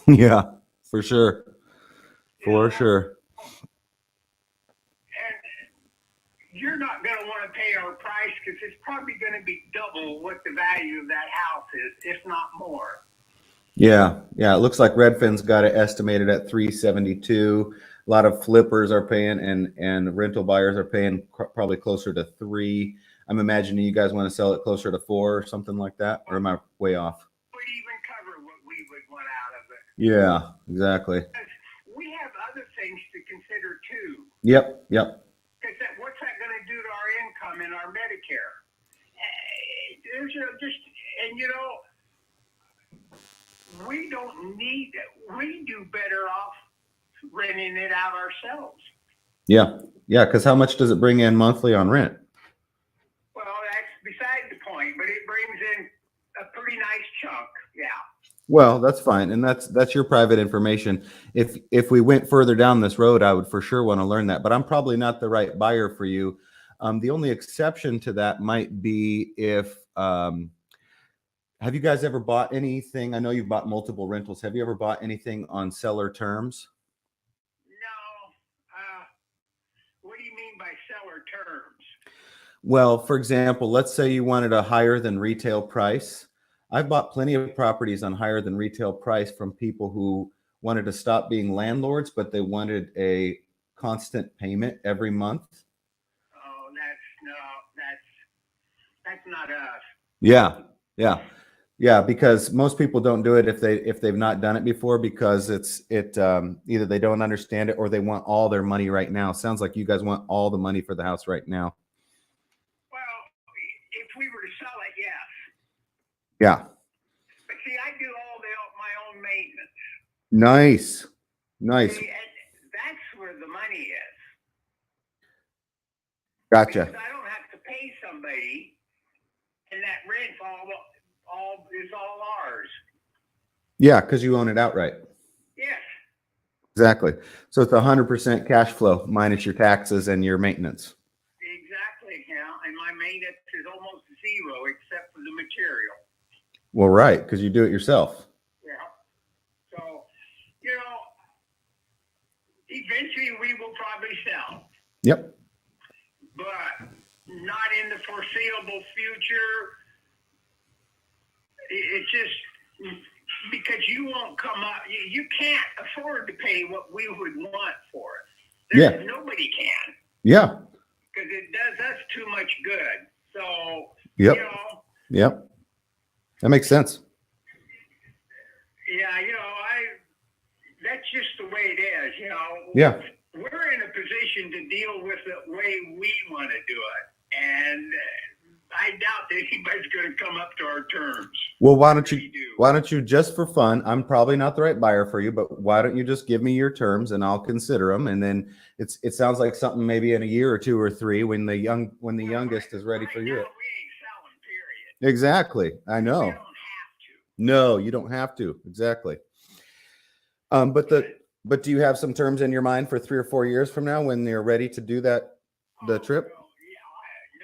Yeah, for sure. You For know, sure. and you're not going to want to pay our price because it's probably going to be double what the value of that house is, if not more. Yeah, yeah. It looks like Redfin's got it estimated at 372. A lot of flippers are paying, and rental buyers are paying probably closer to three. I'm imagining you guys want to sell it closer to four or something like that, or am I way off? Would even cover what we would want out of it. Yeah, exactly. Because we have other things to consider too. Yep, yep. Because what's that going to do to our income and our Medicare? There's just, and we don't need it. We do better off renting it out ourselves. Yeah, yeah. Because how much does it bring in monthly on rent? Well, that's beside the point, but it brings in a pretty nice chunk. Yeah. Well, that's fine, and that's your private information. If we went further down this road, I would for sure want to learn that, but I'm probably not the right buyer for you. The only exception to that might be if have you guys ever bought anything? I know you've bought multiple rentals. Have you ever bought anything on seller terms? No. What do you mean by seller terms? Well, for example, let's say you wanted a higher than retail price. I've bought plenty of properties on higher than retail price from people who wanted to stop being landlords, but they wanted a constant payment every month. Oh, that's no, that's not us. Yeah, yeah, yeah. Because most people don't do it if they've not done it before because either they don't understand it or they want all their money right now. Sounds like you guys want all the money for the house right now. Well, if we were to sell it, yes. Yeah. But see, I do all my own maintenance. Nice. Nice. See, and that's where the money is. Gotcha. Because I don't have to pay somebody, and that rent's all ours. Yeah, because you own it outright. Yes. Exactly. So it's 100% cash flow minus your taxes and your maintenance. Exactly. Yeah, and my maintenance is almost zero except for the material. Well, right, because you do it yourself. Yeah. So, you know, eventually we will probably sell, Yep. but not in the foreseeable future. It's just because you won't come up, you can't afford to pay what we would want for it. Yeah. Nobody can. Yeah. Because it does us too much good. So, Yep. Yep. That makes sense. Yeah, that's just the way it is, Yeah. We're in a position to deal with it the way we want to do it. And I doubt that anybody's going to come up to our terms. Well, why don't you just for fun, I'm probably not the right buyer for you, but why don't you just give me your terms and I'll consider them. And then it sounds like something maybe in a year or two or three when the youngest is ready for you. We ain't selling, period. Exactly. I know. We don't have to. No, you don't have to. Exactly. But do you have some terms in your mind for 3 or 4 years from now when you're ready to do the trip? No,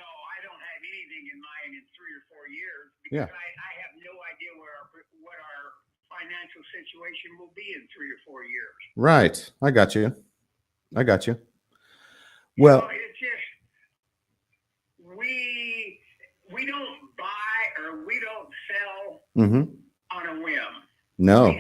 I don't have anything in mind in 3 or 4 years because Yeah. I have no idea what our financial situation will be in 3 or 4 years. Right. I got you. Well, it's just we don't buy or we don't sell on a whim. No.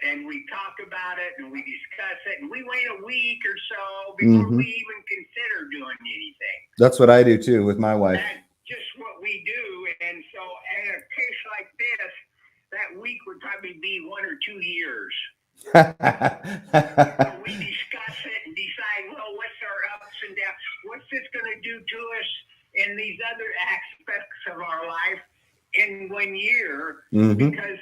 And we talk about it and we discuss it and we wait a week or so before we even consider doing anything. That's what I do too with my wife. That's just what we do. And so in a case like this, that week would probably be 1 or 2 years. We discuss it and decide, well, what's our ups and downs? What's this going to do to us in these other aspects of our life in 1 year? Because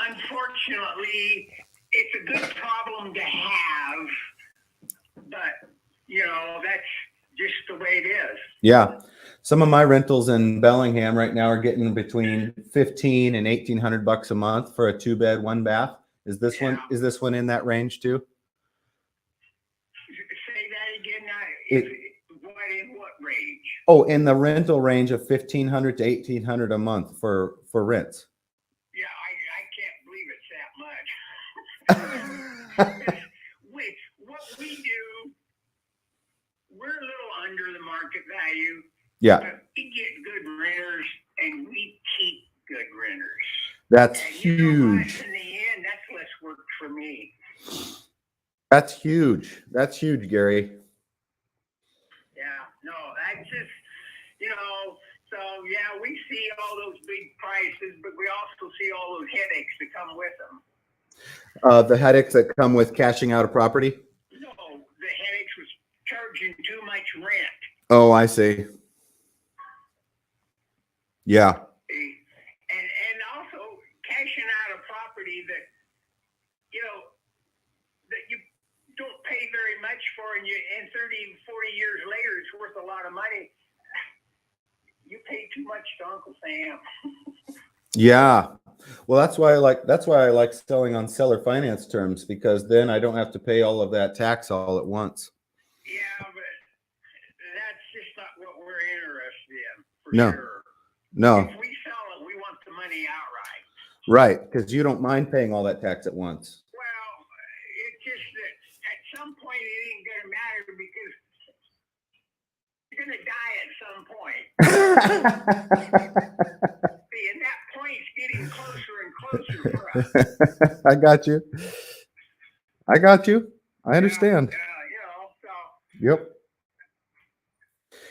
unfortunately, it's a good problem to have, but that's just the way it is. Yeah. Some of my rentals in Bellingham right now are getting between $1,500 and $1,800 a month for a 2-bed, 1-bath. Is this one in that range too? Say that again. In what range? Oh, in the rental range of $1,500 to $1,800 a month for rents. Yeah, I can't believe it's that that much. What we do, we're a little under the market value. Yeah, But we get good renters and we keep good renters. that's And you know what? huge. In the end, that's less work for me. That's huge. That's huge, Gary. Yeah, no, that's just, you know, so yeah, we see all those big prices, but we also see all those headaches that come with them. The headaches that come with cashing out a property. No, the headaches was charging too much rent. Oh, I see. Yeah. And also cashing out a property that, you know, that you don't pay very much for, and 30, 40 years later, it's worth a lot of money. You pay too much to Uncle Sam. Yeah. Well, that's why I like selling on seller finance terms, because then I don't have to pay all of that tax all at once. Yeah, but that's just not what we're interested in, for No. sure. No. If we sell it, we want the money outright. Right, because you don't mind paying all that tax at once. Well, it's just that at some point it ain't gonna matter, because you're gonna die at some point. See, and that point's getting closer and closer for us. I got you. I got you. I understand. You know, so Yep.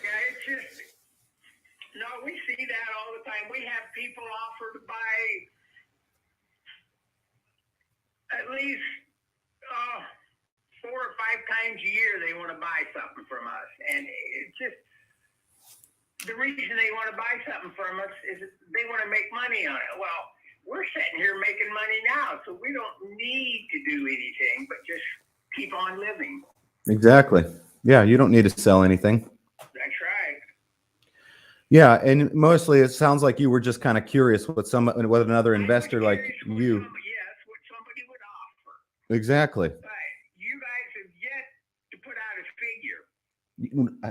yeah, it's just no, we see that all the time. We have people offer to buy at least 4 or 5 times a year. They want to buy something from us, and it's just the reason they want to buy something from us is that they want to make money on it. Well, we're sitting here making money now, so we don't need to do anything but just keep on living. Exactly. Yeah, you don't need to sell anything. That's right. Yeah, and mostly it sounds like you were just kind of curious what another investor I was like curious what you. yes, what somebody would offer. Exactly. But you guys have yet to put out a figure.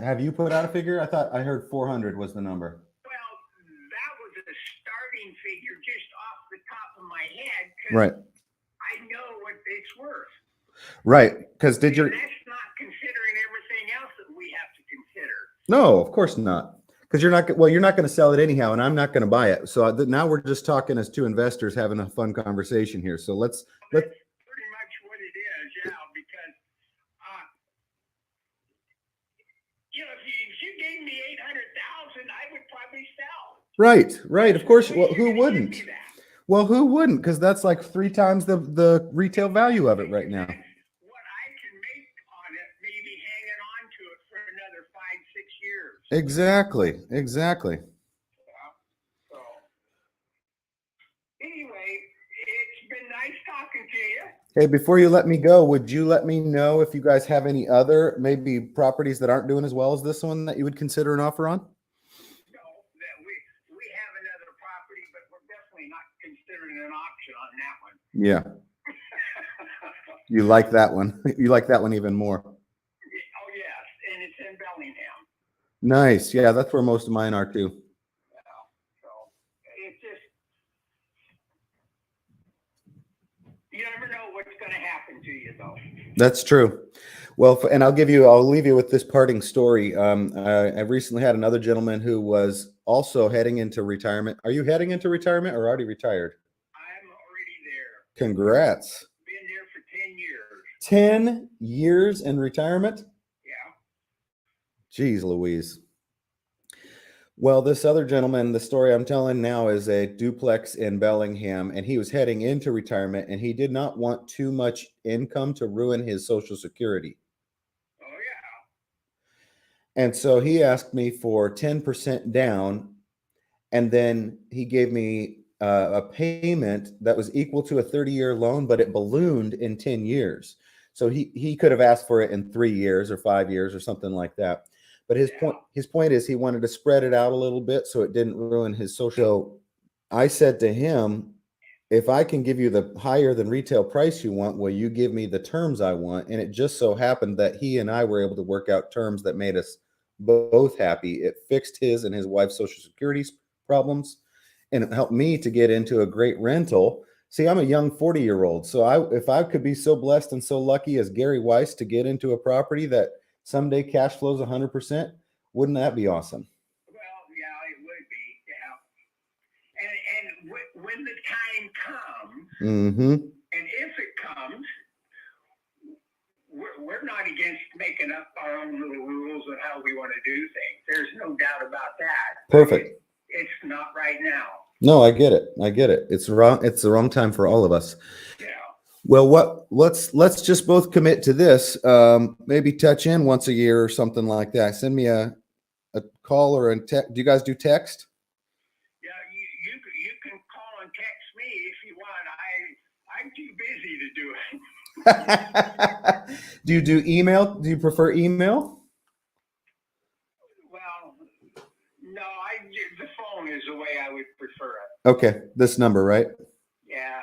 Have you put out a figure? I thought I heard 400 was the number. Well, that was a starting figure just off the top of my head. 'Cause Right. I know what it's worth. Right. Because And that's not considering everything else that we have to consider. No, of course not. Because you're not going to sell it anyhow, and I'm not going to buy it. So now we're just talking as two investors having a fun conversation here. So let's That's pretty much what it is, yeah. Because you know, if you gave me 800,000, I would probably sell. Right. Of course. Well, who You're gonna wouldn't? give me that. Well, who wouldn't? Because that's like 3 times the retail value of it right now. What I can make on it, maybe hanging on to it for another 5, 6 years. Exactly. Yeah. So anyway, it's been nice talking to you. Hey, before you let me go, would you let me know if you guys have any other maybe properties that aren't doing as well as this one that you would consider an offer on? No, that we have another property, but we're definitely not considering an option on that one. Yeah. You like that one. You like that one even more. Oh yes, and it's in Bellingham. Nice. Yeah, that's where most of mine are too. So it's just you never know what's going to happen to you, though. That's true. Well, and I'll leave you with this parting story. I recently had another gentleman who was also heading into retirement. Are you heading into retirement or already retired? I'm already there. Congrats. Been there for 10 years. 10 years in retirement? Yeah. Jeez Louise. Well, this other gentleman, the story I'm telling now is a duplex in Bellingham, and he was heading into retirement, and he did not want too much income to ruin his Social Security. Oh, yeah. And so he asked me for 10% down, and then he gave me a payment that was equal to a 30-year loan, but it ballooned in 10 years. So he could have asked for it in 3 years or 5 years or something like that. But his point is he wanted to spread it out a little bit so it didn't ruin his social. I said to him, if I can give you the higher than retail price you want, will you give me the terms I want? And it just so happened that he and I were able to work out terms that made us both happy. It fixed his and his wife's Social Security problems, and it helped me to get into a great rental See, I'm a young 40-year-old. So if I could be so blessed and so lucky as Gary Weiss to get into a property that someday cash flows 100%, wouldn't that be awesome? Well, yeah, it would be, yeah. And when the time comes, Mm-hmm. and if it comes, we're not against making up our own little rules on how we want to do things. There's no doubt about that. Perfect. It's not right now. No, I get it. I get it. It's wrong. It's the wrong time for all of us. Yeah. Well, let's just both commit to this. Maybe touch in once a year or something like that. Send me a call or a text. Do you guys do text? Yeah, you can call and text me if you want. I'm too busy to do it. Do you do email? Do you prefer email? Well, no, the phone is the way I would prefer it. Okay, this number, right? Yeah.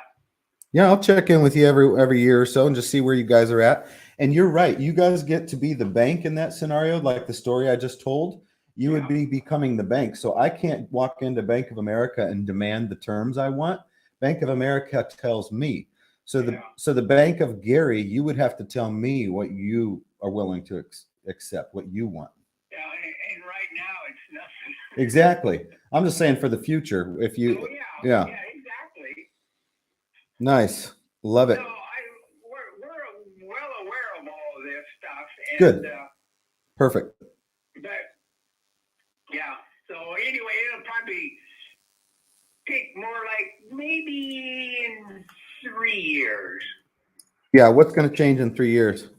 Yeah, I'll check in with you every year or so and just see where you guys are at. And you're right. You guys get to be the bank in that scenario, like the story I just told. You would be becoming the bank. So I can't walk into Bank of America and demand the terms I want. Bank of America tells me. So the Bank of Gary, you would have to tell me what you are willing to accept, what you want. Yeah, and right now it's nothing. Exactly. I'm just saying for the future. If you, yeah, exactly. Nice, love it. No, we're well aware of all of this stuff. And, Good. Perfect. But yeah. So anyway, it'll probably take more like maybe in 3 years. Yeah, what's going to change in 3 years?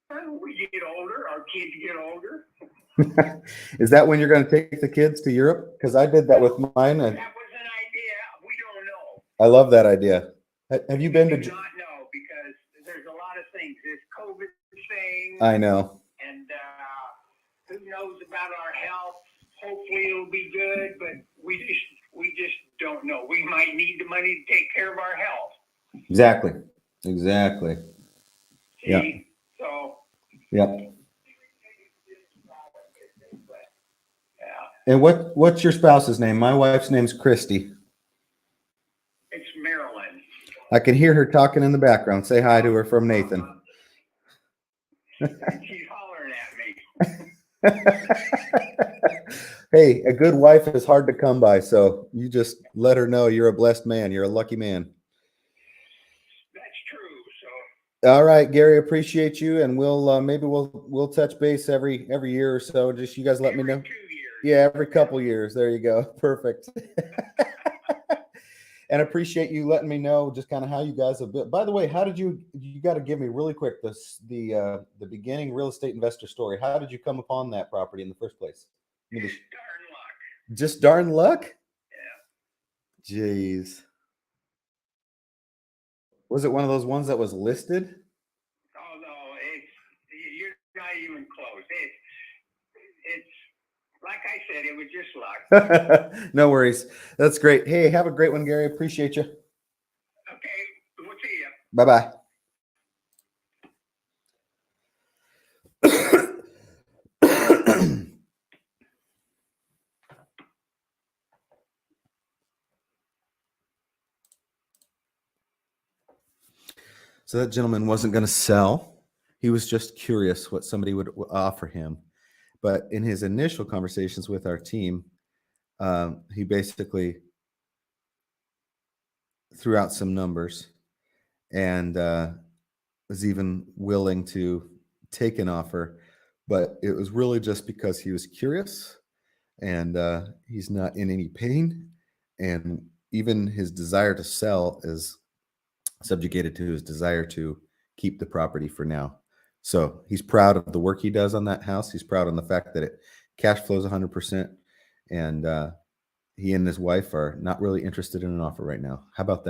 We get older, our kids get older. Is that when you're going to take the kids to Europe? Because I did that with mine. And that was an idea. We don't know. I love that idea. Have you been to? We do not know because there's a lot of things. This COVID thing. I know. And who knows about our health? Hopefully it'll be good, but we just don't know. We might need the money to take care of our health. Exactly. See? Yeah. So. Yep. Yeah. And what's your spouse's name? My wife's name's Christy. It's Marilyn. I can hear her talking in the background. Say hi to her from Nathan. She's hollering at me. Hey, a good wife is hard to come by, so you just let her know you're a blessed man. You're a lucky man. That's true. So. All right, Gary, appreciate you, and maybe we'll touch base every year or so. Just you guys let me know. 2 years. Yeah, every couple years. There you go. Perfect. And appreciate you letting me know just kind of how you guys have built. By the way, how did you got to give me really quick the beginning real estate investor story. How did you come upon that property in the first place? Darn luck. Just darn luck? Yeah. Jeez. Was it one of those ones that was listed? Oh no, you're not even close. It's like I said, it was just luck. No worries. That's great. Hey, have a great one, Gary. Appreciate you. Okay, we'll see you. Bye-bye. So that gentleman wasn't going to sell. He was just curious what somebody would offer him. But in his initial conversations with our team, he basically threw out some numbers and was even willing to take an offer. But it was really just because he was curious and he's not in any pain. And even his desire to sell is subjugated to his desire to keep the property for now. So he's proud of the work he does on that house. He's proud on the fact that it cash flows 100%. And he and his wife are not really interested in an offer right now. How about that?